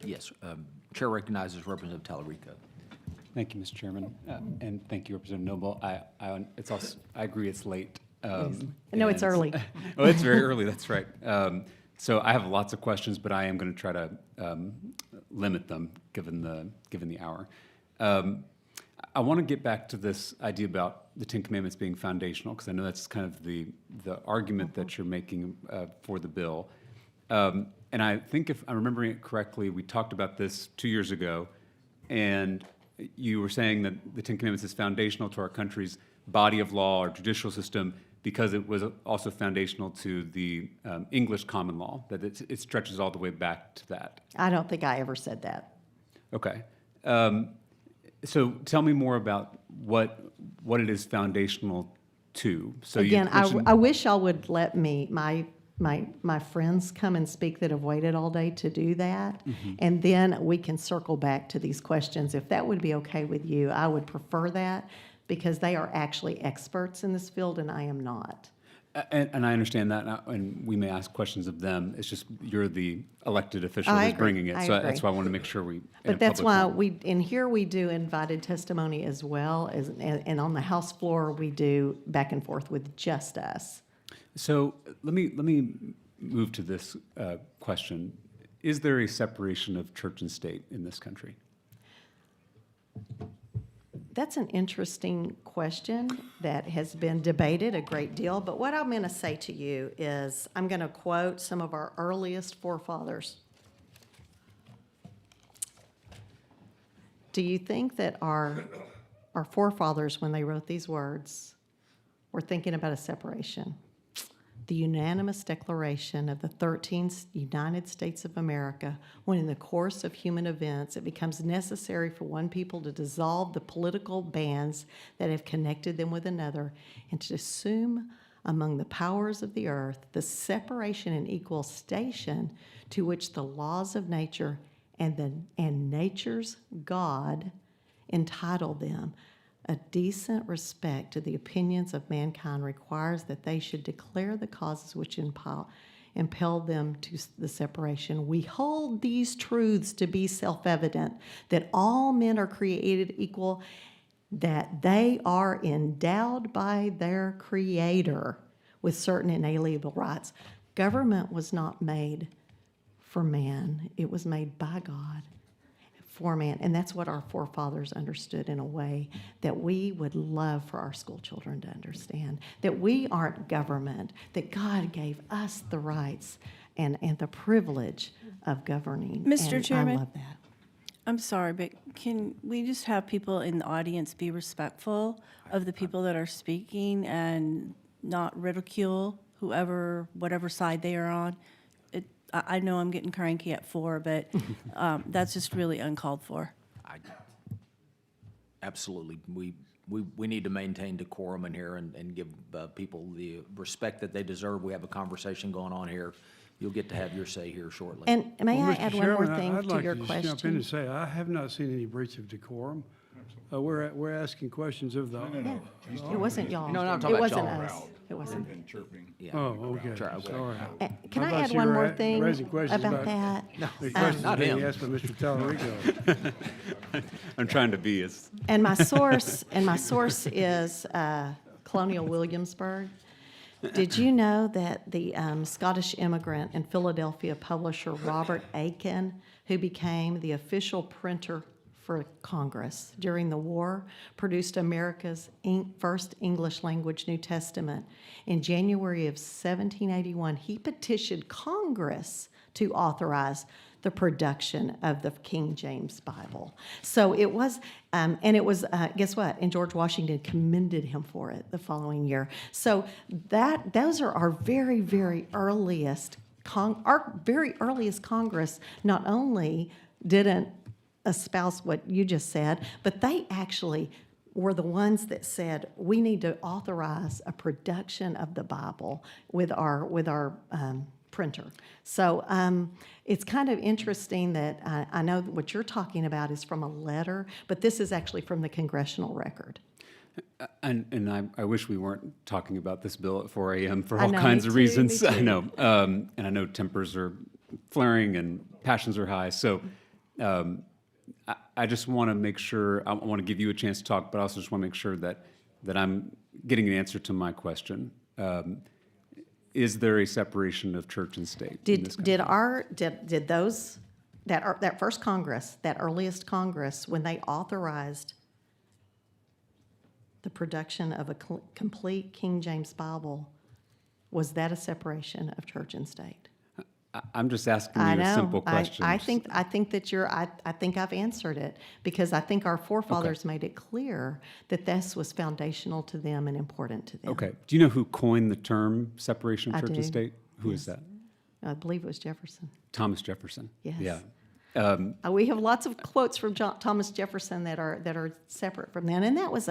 Yes, Chair recognizes Representative Talarico. Thank you, Mr. Chairman, and thank you, Representative Noble. I agree it's late. No, it's early. Oh, it's very early, that's right. So I have lots of questions, but I am going to try to limit them, given the hour. I want to get back to this idea about the Ten Commandments being foundational, because I know that's kind of the argument that you're making for the bill. And I think if I'm remembering it correctly, we talked about this 2 years ago, and you were saying that the Ten Commandments is foundational to our country's body of law or judicial system because it was also foundational to the English common law, that it stretches all the way back to that. I don't think I ever said that. Okay. So tell me more about what it is foundational to. So Again, you mentioned, I wish y'all would let me, my friends come and speak that have waited all day to do that, and then we can circle back to these questions. If that would be okay with you, I would prefer that, because they are actually experts in this field and I am not. and I understand that, and we may ask questions of them. It's just you're the elected official I who's agree. bringing it, I so agree. that's why I want to make sure we. in a But that's public why forum. in here we do invited testimony as well, and on the House floor, we do back and forth with just us. So let me move to this question. Is there a separation of church and state in this country? That's an interesting question that has been debated a great deal, but what I'm going to say to you is I'm going to quote some of our earliest forefathers. Do you think that our forefathers, when they wrote these words, were thinking about a separation? The unanimous declaration of the 13 United States of America, when in the course of human events it becomes necessary for one people to dissolve the political bands that have connected them with another, and to assume among the powers of the earth the separation and equal station to which the laws of nature and nature's God entitle them. A decent respect to the opinions of mankind requires that they should declare the causes which impel them to the separation. We hold these truths to be self-evident, that all men are created equal, that they are endowed by their Creator with certain inalienable rights. Government was not made for man. It was made by God for man. And that's what our forefathers understood in a way that we would love for our school children to understand. That we aren't government, that God gave us the rights and the privilege of governing. Mr. And Chairman? I love that. I'm sorry, but can we just have people in the audience be respectful of the people that are speaking and not ridicule whatever side they are on? I know I'm getting cranky at 4, but that's just really uncalled for. Absolutely. We need to maintain decorum in here and give people the respect that they deserve. We have a conversation going on here. You'll get to have your say here shortly. And may I Mr. add one more Chairman, thing I'd to like your to just jump in question? and say, I have not seen any breach of decorum. We're asking questions of the. It wasn't y'all. No, no, I'm talking It about wasn't y'all. us. It wasn't. Been chirping. Yeah. Oh, okay, Try, okay. sorry. Can I I thought add you one were more a- thing raising questions about about- that? The questions not being him. asked by Mr. Talarico. I'm trying to be as. And my source is Colonial Williamsburg. Did you know that the Scottish immigrant and Philadelphia publisher Robert Aiken, who became the official printer for Congress during the war, produced America's first English language New Testament? In January of 1781, he petitioned Congress to authorize the production of the King James Bible. So it was, guess what? And George Washington commended him for it the following year. So those are our very, very earliest, Congress not only didn't espouse what you just said, but they actually were the ones that said we need to authorize a production of the Bible with our printer. So it's kind of interesting that I know that what you're talking about is from a letter, but this is actually from the congressional record. And I wish we weren't talking about this bill at 4 a.m. for I all know, kinds me of too, reasons. me I too. know, and I know tempers are flaring, and passions are high. So I just want to make sure, I want to give you a chance to talk, but I also just want to make sure that I'm getting an answer to my question. Is there a separation of church and state in this country? Did those, that first Congress, that earliest Congress, when they authorized the production of a complete King James Bible, was that a separation of church and state? I'm just asking I you a know. simple question. I think that I think I've answered it, because I think our forefathers made it clear that this was foundational to them and important to them. Okay. Do you know who coined the term separation of I church do. and state? Who is that? I believe it was Jefferson. Thomas Jefferson. Yes. Yeah. We have lots of quotes from Thomas Jefferson that are separate from that, and that was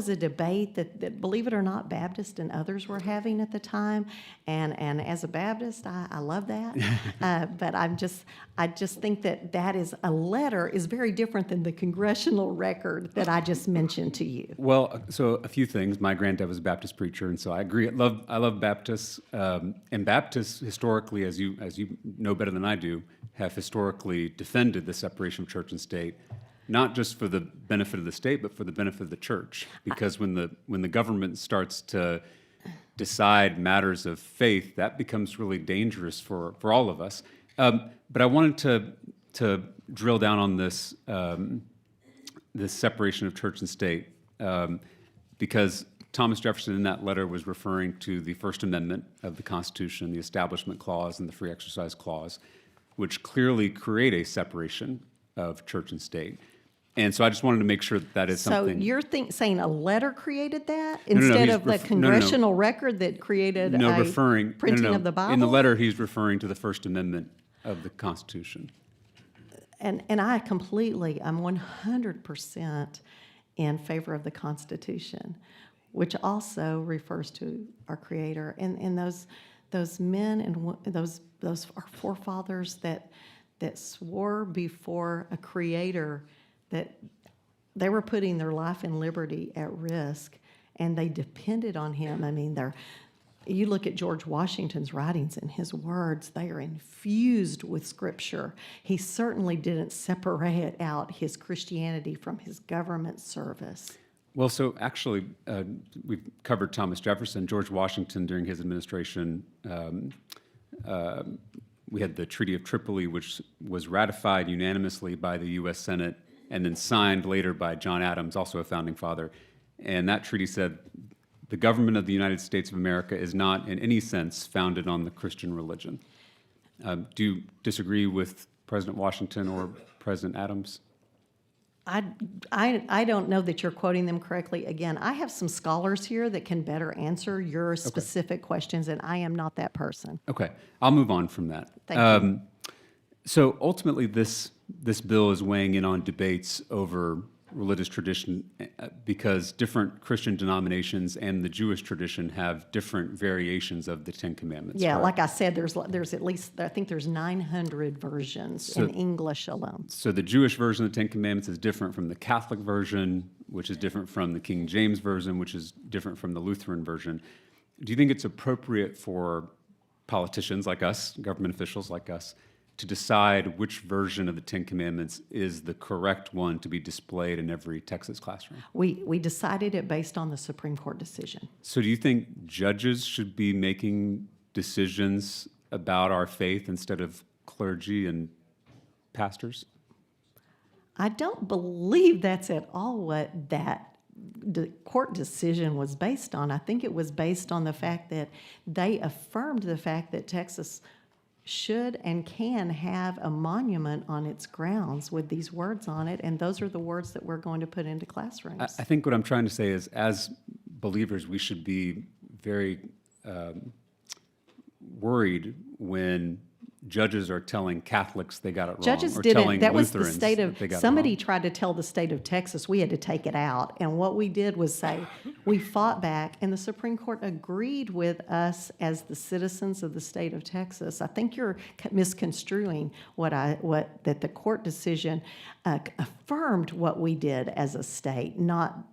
a debate that, believe it or not, Baptists and others were having at the time. And as a Baptist, I love that. But I just think that is a letter is very different than the congressional record that I just mentioned to you. Well, so a few things. My granddad was a Baptist preacher, and so I agree. I love Baptists, and Baptists historically, as you know better than I do, have historically defended the separation of church and state, not just for the benefit of the state, but for the benefit of the church. Because when the government starts to decide matters of faith, that becomes really dangerous for all of us. But I wanted to drill down on this this separation of church and state, because Thomas Jefferson in that letter was referring to the First Amendment of the Constitution, the Establishment Clause, and the Free Exercise Clause, which clearly create a separation of church and state. And so I just wanted to make sure that is something. So you're saying a letter created that no, instead he's of the no, no. congressional record that created a printing of the Bible? In the letter, he's referring to the First Amendment of the Constitution. And I'm 100% in favor of the Constitution, which also refers to our Creator. And those men and those our forefathers that swore before a Creator that they were putting their life and liberty at risk, and they depended on Him. I mean, you look at George Washington's writings and his words, they are infused with Scripture. He certainly didn't separate out his Christianity from his government service. Well, so actually, we've covered Thomas Jefferson. George Washington, during his administration, we had the Treaty of Tripoli, which was ratified unanimously by the U.S. Senate and then signed later by John Adams, also a founding father. And that treaty said, the government of the United States of America is not in any sense founded on the Christian religion. Do you disagree with President Washington or President Adams? I don't know that you're quoting them correctly. Again, I have some scholars here that can better answer your specific questions, and I am not that person. Okay, I'll move on from that. Thank you. So ultimately, this bill is weighing in on debates over religious tradition because different Christian denominations and the Jewish tradition have different variations of the Ten Commandments. Yeah, correct? like I said, there's at least, I think there's 900 versions in English alone. So the Jewish version of the Ten Commandments is different from the Catholic version, which is different from the King James version, which is different from the Lutheran version. Do you think it's appropriate for politicians like us, government officials like us, to decide which version of the Ten Commandments is the correct one to be displayed in every Texas classroom? We decided it based on the Supreme Court decision. So do you think judges should be making decisions about our faith instead of clergy and pastors? I don't believe that's at all what that court decision was based on. I think it was based on the fact that they affirmed the fact that Texas should and can have a monument on its grounds with these words on it, and those are the words that we're going to put into classrooms. I think what I'm trying to say is, as believers, we should be very worried when judges are telling Catholics they got it wrong. Judges or didn't. telling That was the Lutherans state that they got of, it somebody wrong. tried to tell the state of Texas we had to take it out. And what we did was say, we fought back, and the Supreme Court agreed with us as the citizens of the state of Texas. I think you're misconstruing that the court decision affirmed what we did as a state, not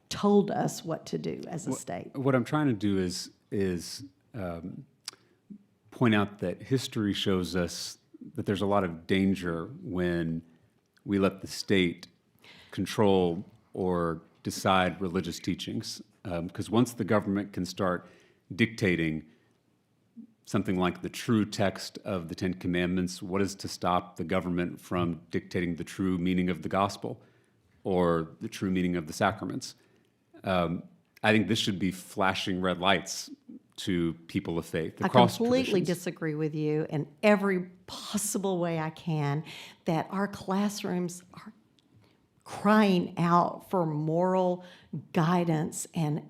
told us what to do as a state. What I'm trying to do is point out that history shows us that there's a lot of danger when we let the state control or decide religious teachings. Because once the government can start dictating something like the true text of the Ten Commandments, what is to stop the government from dictating the true meaning of the gospel or the true meaning of the sacraments? I think this should be flashing red lights to people of faith I across completely traditions. disagree with you in every possible way I can, that our classrooms are crying out for moral guidance and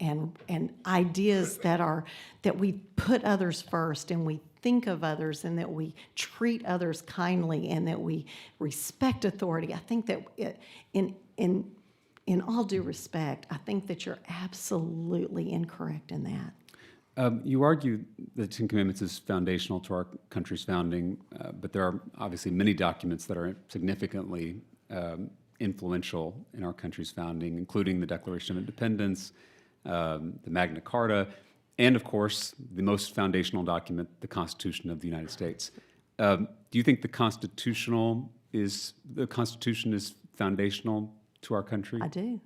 ideas that we put others first, and we think of others, and that we treat others kindly, and that we respect authority. I think that in all due respect, I think that you're absolutely incorrect in that. You argue the Ten Commandments is foundational to our country's founding, but there are obviously many documents that are significantly influential in our country's founding, including the Declaration of Independence, the Magna Carta, and of course, the most foundational document, the Constitution of the United States. Do you think the Constitution is foundational to our country? I do.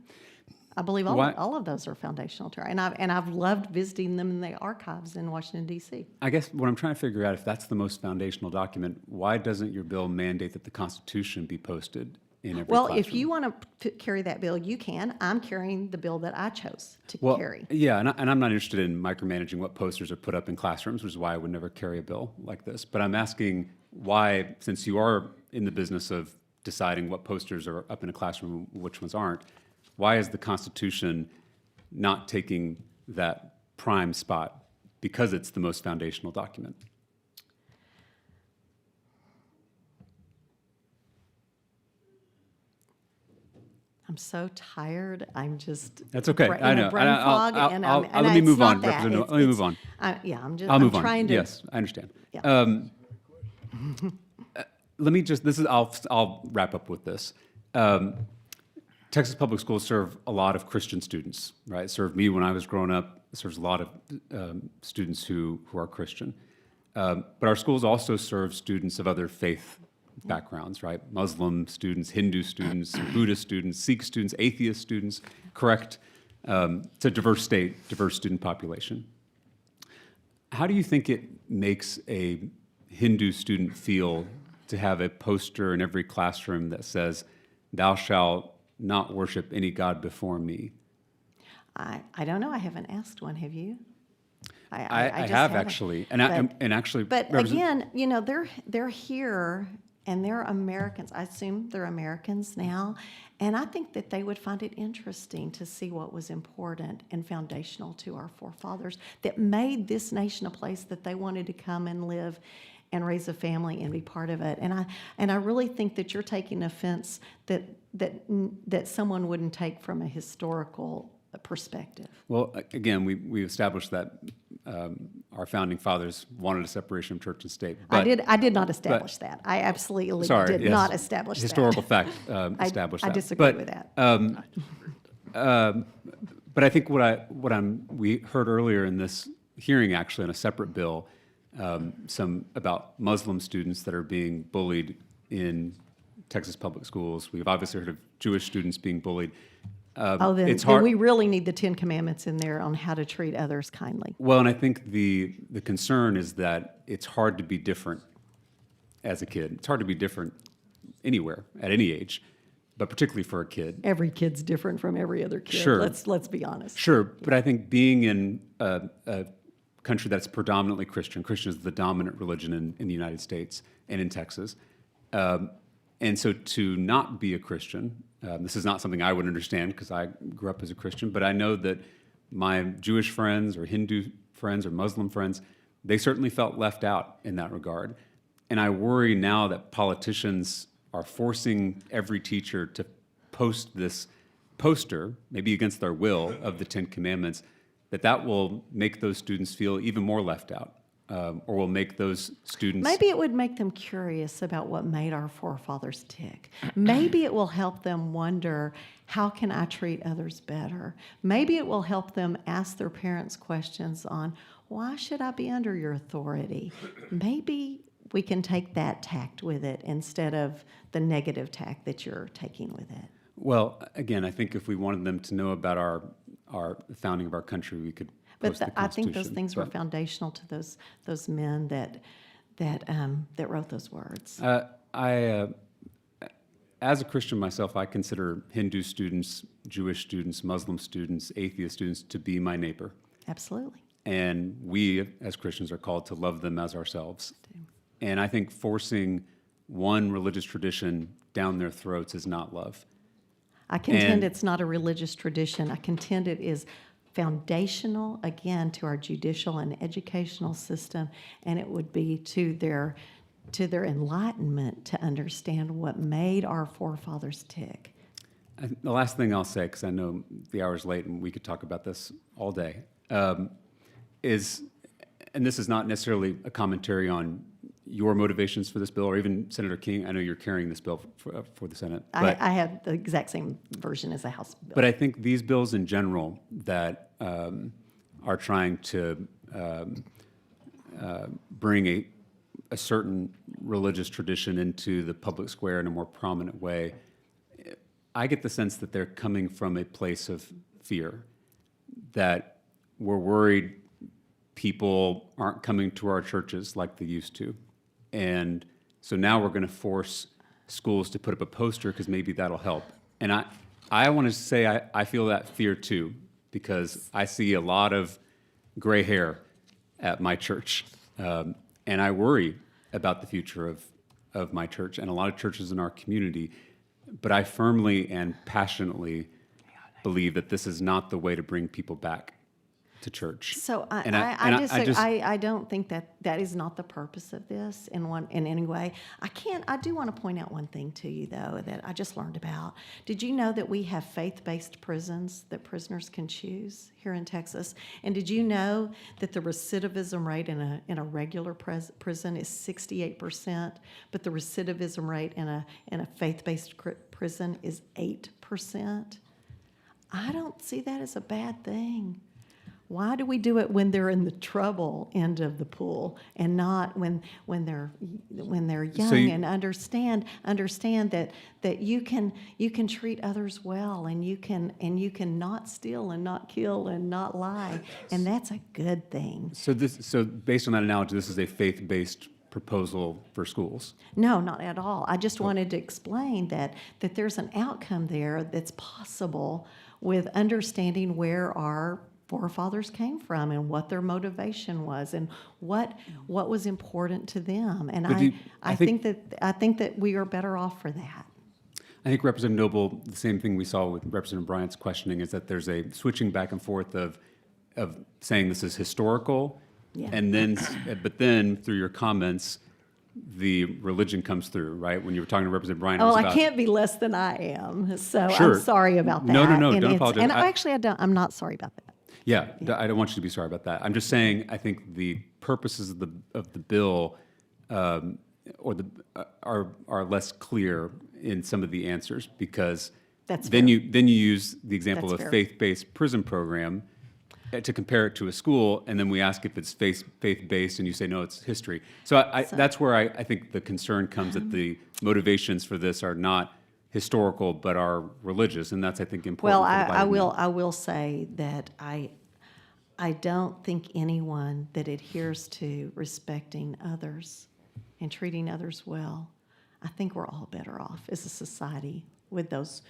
I believe Why- all of those are foundational to our, and I've loved visiting them in the archives in Washington, D.C. I guess what I'm trying to figure out, if that's the most foundational document, why doesn't your bill mandate that the Constitution be posted in every Well, classroom? if you want to carry that bill, you can. I'm carrying the bill that I chose to Well, carry. yeah, and I'm not interested in micromanaging what posters are put up in classrooms, which is why I would never carry a bill like this. But I'm asking why, since you are in the business of deciding what posters are up in a classroom, which ones aren't, why is the Constitution not taking that prime spot? Because it's the most foundational document. I'm so tired. I'm just. That's okay. in I a know. brain fog, and Let me it's move not on, that. Representative. It's- Let me it's- move on. Yeah, I'm just. I'll move I'm on. trying to. Yes, I understand. Yeah. Let me just, I'll wrap up with this. Texas Public Schools serve a lot of Christian students, right? It served me when I was growing up. It serves a lot of students who are Christian. But our schools also serve students of other faith backgrounds, right? Muslim students, Hindu students, Buddhist students, Sikh students, atheist students, correct? It's a diverse state, diverse student population. How do you think it makes a Hindu student feel to have a poster in every classroom that says, "Thou shalt not worship any god before me"? I don't know. I haven't asked one. Have you? I just have haven't. actually, But- and actually, But Represent- again, you know, they're here and they're Americans. I assume they're Americans now. And I think that they would find it interesting to see what was important and foundational to our forefathers that made this nation a place that they wanted to come and live and raise a family and be part of it. And I really think that you're taking offense that someone wouldn't take from a historical perspective. Well, again, we established that our founding fathers wanted a separation of church and state. I But, did not establish that. I absolutely sorry, did yes, not establish historical that. fact established I that. disagree But, with that. But I think we heard earlier in this hearing, actually, on a separate bill, some about Muslim students that are being bullied in Texas public schools. We've obviously heard of Jewish students being bullied. Then it's hard. we really need the Ten Commandments in there on how to treat others kindly. Well, and I think the concern is that it's hard to be different as a kid. It's hard to be different anywhere at any age, but particularly for a kid. Every kid's different from every other kid. Sure. Let's be honest. Sure, but I think being in a country that's predominantly Christian is the dominant religion in the United States and in Texas, and so to not be a Christian, this is not something I would understand because I grew up as a Christian, but I know that my Jewish friends or Hindu friends or Muslim friends, they certainly felt left out in that regard. And I worry now that politicians are forcing every teacher to post this poster, maybe against their will, of the Ten Commandments, that will make those students feel even more left out, or will make those students... Maybe it would make them curious about what made our forefathers tick. Maybe it will help them wonder, how can I treat others better? Maybe it will help them ask their parents questions on, why should I be under your authority? Maybe we can take that tact with it instead of the negative tact that you're taking with it. Well, again, I think if we wanted them to know about our founding of our country, we could But post the I think those Constitution. things were But, foundational to those men that wrote those words. As a Christian myself, I consider Hindu students, Jewish students, Muslim students, atheist students to be my neighbor. Absolutely. And we, as Christians, are called to love them as ourselves. And I think forcing one religious tradition down their throats is not love. I contend And- it's not a religious tradition. I contend it is foundational, again, to our judicial and educational system, and it would be to their enlightenment to understand what made our forefathers tick. The last thing I'll say, because I know the hour's late and we could talk about this all day, is, and this is not necessarily a commentary on your motivations for this bill, or even Senator King. I know you're carrying this bill for the Senate. But I have the exact same version as the House bill. But I think these bills in general that are trying to bring a certain religious tradition into the public square in a more prominent way, I get the sense that they're coming from a place of fear, that we're worried people aren't coming to our churches like they used to. And so now we're going to force schools to put up a poster because maybe that'll help. And I want to say I feel that fear too, because I see a lot of gray hair at my church. And I worry about the future of my church and a lot of churches in our community. But I firmly and passionately believe that this is not the way to bring people back to church. So And I don't think that is not the purpose of this in any way. I do want to point out one thing to you though that I just learned about. Did you know that we have faith-based prisons that prisoners can choose here in Texas? And did you know that the recidivism rate in a regular prison is 68%, but the recidivism rate in a faith-based prison is 8%? I don't see that as a bad thing. Why do we do it when they're in the trouble end of the pool and not when they're young and understand that you can treat others well and you can not steal and not kill and not lie, and that's a good thing. So based on that analogy, this is a faith-based proposal for schools. No, not at all. I just wanted to explain that there's an outcome there that's possible with understanding where our forefathers came from and what their motivation was and what was important to them. And I think that we are better off for that. I think Representative Noble, the same thing we saw with Representative Bryant's questioning, is that there's a switching back and forth of saying this is historical, Yeah. and then but then through your comments, the religion comes through, right? When you were talking to Representative Bryant, it Oh, was I about, can't be less than I am. So Sure. I'm sorry about that. No, And don't apologize. And actually, I'm not sorry about that. Yeah, I don't want you to be sorry about that. I'm just saying I think the purposes of the bill are less clear in some of the answers, because That's then fair. you use the example That's of fair. faith-based prison program to compare it to a school, and then we ask if it's faith-based, and you say no, it's history. So that's where I think the concern comes, that the motivations for this are not historical but are religious, and that's, I think, important. Well, for the body to know. I will say that I don't think anyone that adheres to respecting others and treating others well, I think we're all better off as a society with those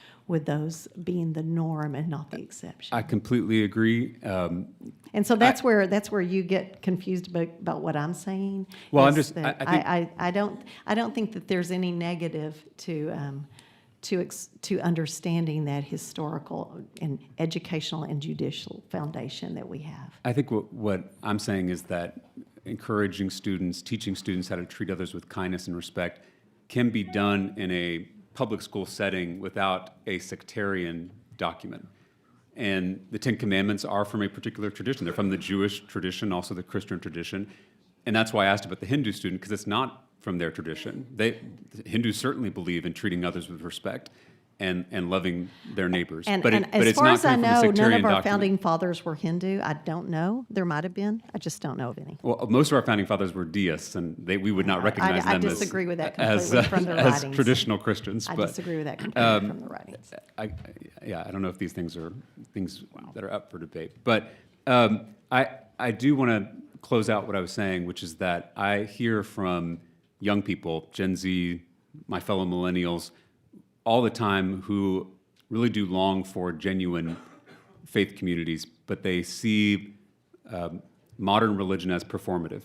being the norm and not the exception. I completely agree. And so that's where you get confused about what I'm saying. Well, I'm is just- that I think- I don't think that there's any negative to understanding that historical and educational and judicial foundation that we have. I think what I'm saying is that encouraging students, teaching students how to treat others with kindness and respect can be done in a public school setting without a sectarian document. And the Ten Commandments are from a particular tradition. They're from the Jewish tradition, also the Christian tradition. And that's why I asked about the Hindu student, because it's not from their tradition. The Hindus certainly believe in treating others with respect. and loving their neighbors. And, But and but as it's far not as I coming from a know, none sectarian of our document. founding fathers were Hindu. I don't know. There might have been. I just don't know of any. Well, most of our founding fathers were deists, and we would not recognize I them disagree with that as, completely from their as writings. traditional Christians. I but, disagree with that completely from the writings. I don't know if these things are things that are up for debate. But I do want to close out what I was saying, which is that I hear from young people, Gen Z, my fellow millennials, all the time who really do long for genuine faith communities, but they see modern religion as performative.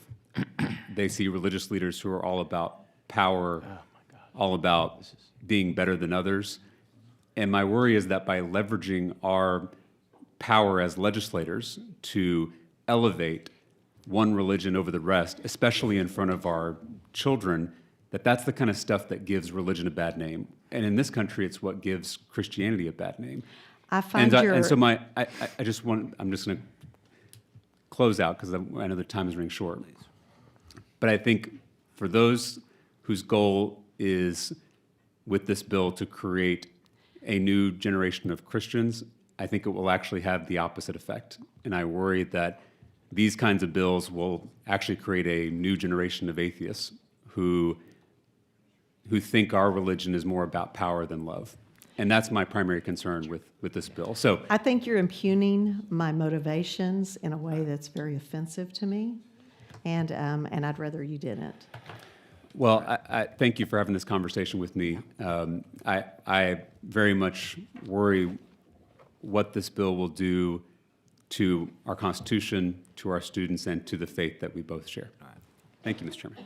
They see religious leaders who are all about power, all about being better than others. And my worry is that by leveraging our power as legislators to elevate one religion over the rest, especially in front of our children, that's the kind of stuff that gives religion a bad name. And in this country, it's what gives Christianity a bad name. I find And so I just want, I'm just going to close out because I know the time is running short. But I think for those whose goal is with this bill to create a new generation of Christians, I think it will actually have the opposite effect. And I worry that these kinds of bills will actually create a new generation of atheists who think our religion is more about power than love. And that's my primary concern with this bill. So I think you're impugning my motivations in a way that's very offensive to me, and I'd rather you didn't. well, I thank you for having this conversation with me. I very much worry what this bill will do to our Constitution, to our students, and to the faith that we both share. Thank you, Mr. Chairman.